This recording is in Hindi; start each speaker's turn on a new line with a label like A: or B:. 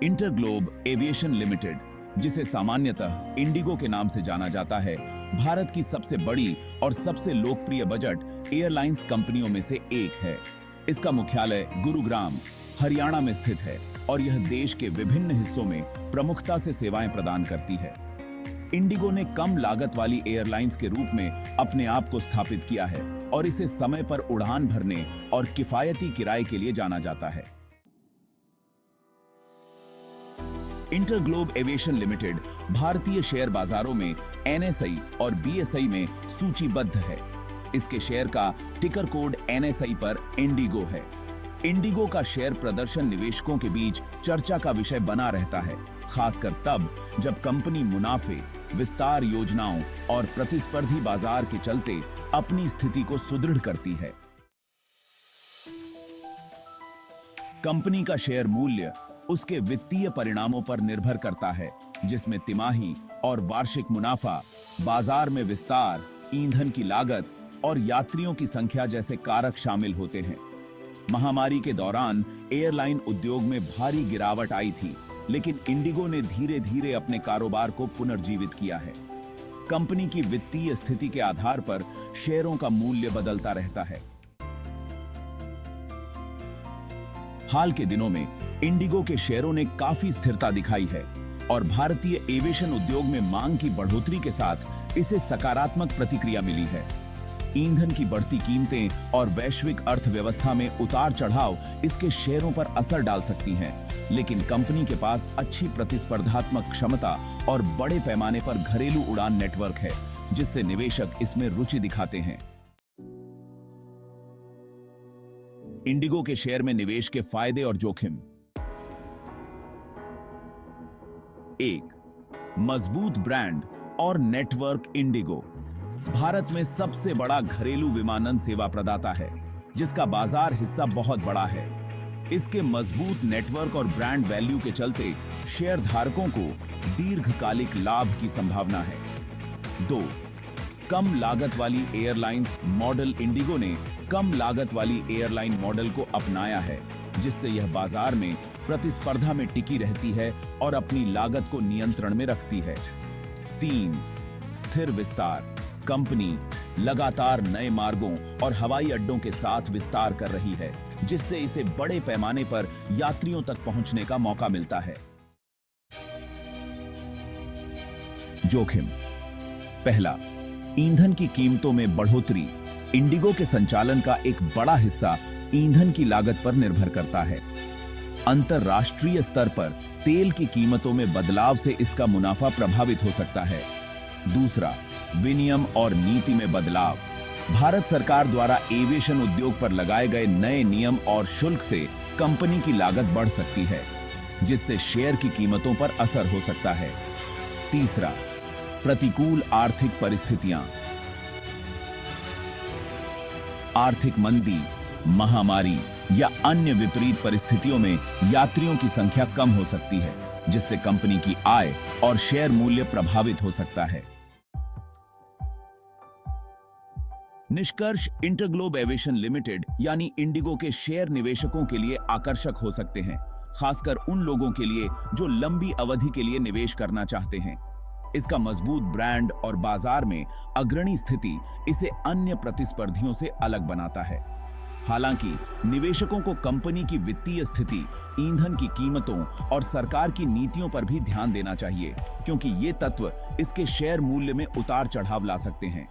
A: इंटरग्लोब एविएशन लिमिटेड, जिसे सामान्यतः इंडिगो के नाम से जाना जाता है, भारत की सबसे बड़ी और सबसे लोकप्रिय बजट एयरलाइंस कंपनियों में से एक है। इसका मुख्यालय गुरुग्राम, हरियाणा में स्थित है और यह देश के विभिन्न हिस्सों में प्रमुखता से सेवाएं प्रदान करती है। इंडिगो ने कम लागत वाली एयरलाइंस के रूप में अपने आप को स्थापित किया है और इसे समय पर उड़ान भरने और किफायती किराए के लिए जाना जाता है। इंटरग्लोब एविएशन लिमिटेड भारतीय शेयर बाजारों में NSI और BSI में सूचीबद्ध है। इसके शेयर का टिकर कोड NSI पर इंडिगो है। इंडिगो का शेयर प्रदर्शन निवेशकों के बीच चर्चा का विषय बना रहता है, खासकर तब जब कंपनी मुनाफे, विस्तार योजनाओं और प्रतिस्पर्धी बाजार के चलते अपनी स्थिति को सुदृढ़ करती है। कंपनी का शेयर मूल्य उसके वित्तीय परिणामों पर निर्भर करता है, जिसमें तिमाही और वार्षिक मुनाफा, बाजार में विस्तार, ईंधन की लागत और यात्रियों की संख्या जैसे कारक शामिल होते हैं। महामारी के दौरान एयरलाइन उद्योग में भारी गिरावट आई थी, लेकिन इंडिगो ने धीरे धीरे अपने कारोबार को पुनर्जीवित किया है। कंपनी की वित्तीय स्थिति के आधार पर शेयरों का मूल्य बदलता रहता है। हाल के दिनों में इंडिगो के शेयरों ने काफी स्थिरता दिखाई है और भारतीय एविएशन उद्योग में मांग की बढ़ोतरी के साथ इसे सकारात्मक प्रतिक्रिया मिली है। ईंधन की बढ़ती कीमतें और वैश्विक अर्थव्यवस्था में उतार चढ़ाव इसके शेयरों पर असर डाल सकती हैं, लेकिन कंपनी के पास अच्छी प्रतिस्पर्धात्मक क्षमता और बड़े पैमाने पर घरेलू उड़ान नेटवर्क है, जिससे निवेशक इसमें रुचि दिखाते हैं। इंडिगो के शेयर में निवेश के फायदे और जोखिम। 1. मजबूत ब्रांड और नेटवर्क। इंडिगो भारत में सबसे बड़ा घरेलू विमानन सेवा प्रदाता है, जिसका बाजार हिस्सा बहुत बड़ा है। इसके मजबूत नेटवर्क और ब्रांड वैल्यू के चलते शेयर धारकों को दीर्घकालिक लाभ की संभावना है। 2. कम लागत वाली एयरलाइंस मॉडल। इंडिगो ने कम लागत वाली एयरलाइन मॉडल को अपनाया है, जिससे यह बाजार में प्रतिस्पर्धा में टिकी रहती है और अपनी लागत को नियंत्रण में रखती है। 3. स्थिर विस्तार। कंपनी लगातार नए मार्गों और हवाई अड्डों के साथ विस्तार कर रही है, जिससे इसे बड़े पैमाने पर यात्रियों तक पहुंचने का मौका मिलता है। जोखिम। पहला, ईंधन की कीमतों में बढ़ोतरी। इंडिगो के संचालन का एक बड़ा हिस्सा ईंधन की लागत पर निर्भर करता है। अंतरराष्ट्रीय स्तर पर तेल की कीमतों में बदलाव से इसका मुनाफा प्रभावित हो सकता है। दूसरा, विनियम और नीति में बदलाव। भारत सरकार द्वारा एविएशन उद्योग पर लगाए गए नए नियम और शुल्क से कंपनी की लागत बढ़ सकती है, जिससे शेयर की कीमतों पर असर हो सकता है। तीसरा, प्रतिकूल आर्थिक परिस्थितियां। आर्थिक मंदी, महामारी या अन्य विपरीत परिस्थितियों में यात्रियों की संख्या कम हो सकती है, जिससे कंपनी की आय और शेयर मूल्य प्रभावित हो सकता है। निष्कर्ष, इंटरग्लोब एविएशन लिमिटेड यानी इंडिगो के शेयर निवेशकों के लिए आकर्षक हो सकते हैं, खासकर उन लोगों के लिए जो लंबी अवधि के लिए निवेश करना चाहते हैं। इसका मजबूत ब्रांड और बाजार में अग्रणी स्थिति इसे अन्य प्रतिस्पर्धियों से अलग बनाता है। हालांकि निवेशकों को कंपनी की वित्तीय स्थिति, ईंधन की कीमतों और सरकार की नीतियों पर भी ध्यान देना चाहिए, क्योंकि ये तत्व इसके शेयर मूल्य में उतार चढ़ाव ला सकते हैं।